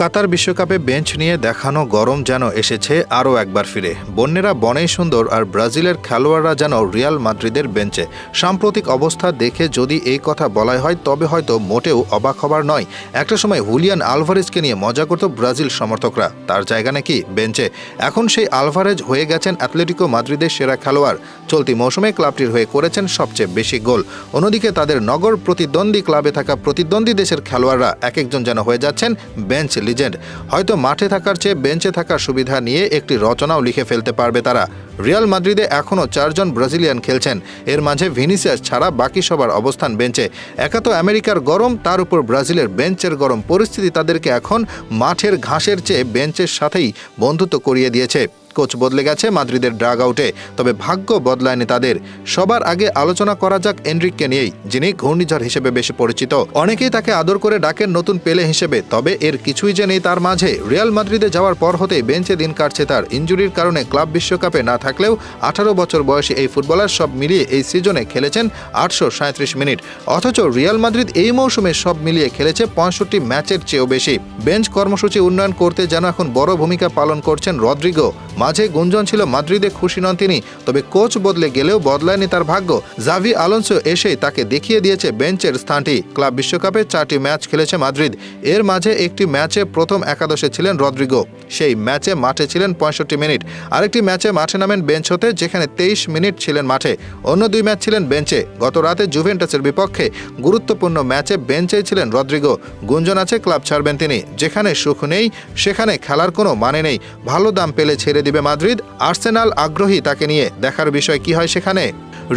কাতার বিশ্বকাপে বেঞ্চ নিয়ে দেখানো গরম যেন এসেছে আরও একবার ফিরে। বন্যেরা বনেই সুন্দর আর ব্রাজিলের খেলোয়াড়রা যেন রিয়াল মাদ্রিদের বেঞ্চে। সাম্প্রতিক অবস্থা দেখে যদি এই কথা বলাই হয় তবে হয়তো মোটেও অবাক হবার নয়। একটা সময় হুলিয়ান আলভারেজকে নিয়ে মজা করত ব্রাজিল সমর্থকরা, তার জায়গা নাকি বেঞ্চে। এখন সেই আলভারেজ হয়ে গেছেন অ্যাটলেটিকো মাদ্রিদের সেরা খেলোয়াড়। চলতি মৌসুমে ক্লাবটির হয়ে করেছেন সবচেয়ে বেশি গোল। অন্যদিকে তাদের নগর প্রতিদ্বন্দ্বী ক্লাবে থাকা প্রতিদ্বন্দ্বী দেশের খেলোয়াড়রা এক একজন যেন হয়ে যাচ্ছেন বেঞ্চ লিজেন্ড। হয়তো মাঠে থাকার চেয়ে বেঞ্চে থাকার সুবিধা নিয়ে একটি রচনাও লিখে ফেলতে পারবে তারা। রিয়াল মাদ্রিদে এখনও 4 জন ব্রাজিলিয়ান খেলছেন। এর মাঝে ভিনিসিয়াস ছাড়া বাকি সবার অবস্থান বেঞ্চে। একা তো আমেরিকার গরম, তার উপর ব্রাজিলের বেঞ্চের গরম পরিস্থিতি তাদেরকে এখন মাঠের ঘাসের চেয়ে বেঞ্চের সাথেই বন্ধুত্ব করিয়ে দিয়েছে। কোচ বদলে গেছে মাদ্রিদের ড্রাগ আউটে, তবে ভাগ্য বদলায়নি তাদের। সবার আগে আলোচনা করা যাক এনরিককে নিয়েই, যিনি ঘূর্ণিঝড় হিসেবে বেশি পরিচিত। অনেকেই তাকে আদর করে ডাকেন নতুন পেলে হিসেবে, তবে এর কিছুই যে নেই তার মাঝে। রিয়াল মাদ্রিদে যাওয়ার পর হতেই বেঞ্চে দিন কাটছে তার। ইনজুরির কারণে ক্লাব বিশ্বকাপে না থাকলেও 18 বছর বয়সী এই ফুটবলার সব মিলিয়ে এই সিজনে খেলেছেন 837 মিনিট। অথচ রিয়াল মাদ্রিদ এই মৌসুমে সব মিলিয়ে খেলেছে 65 ম্যাচের চেয়েও বেশি। বেঞ্চ কর্মসূচি উন্নয়ন করতে যেন এখন বড় ভূমিকা পালন করছেন রদ্রিগো। মাঝে গুঞ্জন ছিল মাদ্রিদে খুশি নন তিনি, তবে কোচ বদলে গেলেও বদলায়নি তার ভাগ্য। জাভি আলোনসো এসে তাকে দেখিয়ে দিয়েছে বেঞ্চের স্থানটি। ক্লাব বিশ্বকাপে 4টি ম্যাচ খেলেছে মাদ্রিদ, এর মাঝে একটি ম্যাচে প্রথম একাদশে ছিলেন রদ্রিগো। সেই ম্যাচে মাঠে ছিলেন 65 মিনিট। আরেকটি ম্যাচে মাঠে নামেন বেঞ্চ হতে, যেখানে 23 মিনিট ছিলেন মাঠে। অন্য 2 ম্যাচ ছিলেন বেঞ্চে। গত রাতে জুভেন্টাসের বিপক্ষে গুরুত্বপূর্ণ ম্যাচে বেঞ্চেই ছিলেন রদ্রিগো। গুঞ্জন আছে ক্লাব ছাড়বেন তিনি। যেখানে সুখ নেই সেখানে খেলার কোনো মানে নেই। ভালো দাম পেলে ছেড়ে দিবে মাদ্রিদ। আর্সেনাল আগ্রহী তাকে নিয়ে, দেখার বিষয় কি হয় সেখানে।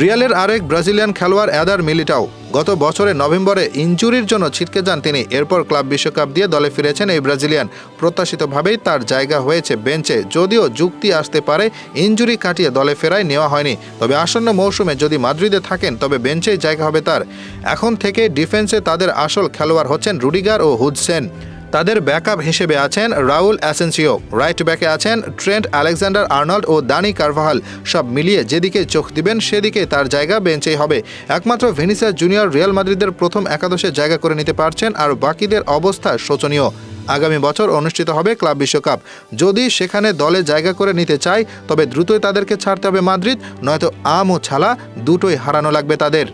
রিয়ালের আরেক ব্রাজিলিয়ান খেলোয়াড় এদার মিলিটাও গত বছরের নভেম্বরে ইনজুরির জন্য ছিটকে যান তিনি। এরপর ক্লাব বিশ্বকাপ দিয়ে দলে ফিরেছেন এই ব্রাজিলিয়ান। প্রত্যাশিতভাবেই তার জায়গা হয়েছে বেঞ্চে, যদিও যুক্তি আসতে পারে ইনজুরি কাটিয়ে দলে ফেরায় নেওয়া হয়নি। তবে আসন্ন মৌসুমে যদি মাদ্রিদে থাকেন তবে বেঞ্চেই জায়গা হবে তার। এখন থেকে ডিফেন্সে তাদের আসল খেলোয়াড় হচ্ছেন রুডিগার ও হুজসেন। তাদের ব্যাকআপ হিসেবে আছেন রাউল অ্যাসেন্সিও, রাইট ব্যাকে আছেন ট্রেন্ট আলেকজান্ডার আর্নল্ড ও দানি কারভাহাল। সব মিলিয়ে যেদিকে চোখ দিবেন সেদিকে তার জায়গা বেঞ্চেই হবে। একমাত্র ভিনিসিয়াস জুনিয়র রিয়াল মাদ্রিদের প্রথম একাদশে জায়গা করে নিতে পারছেন, আর বাকিদের অবস্থা শোচনীয়। আগামী বছর অনুষ্ঠিত হবে ক্লাব বিশ্বকাপ। যদি সেখানে দলে জায়গা করে নিতে চায় তবে দ্রুতই তাদেরকে ছাড়তে হবে মাদ্রিদ, নয়তো আম ও ছালা দুটোই হারানো লাগবে তাদের।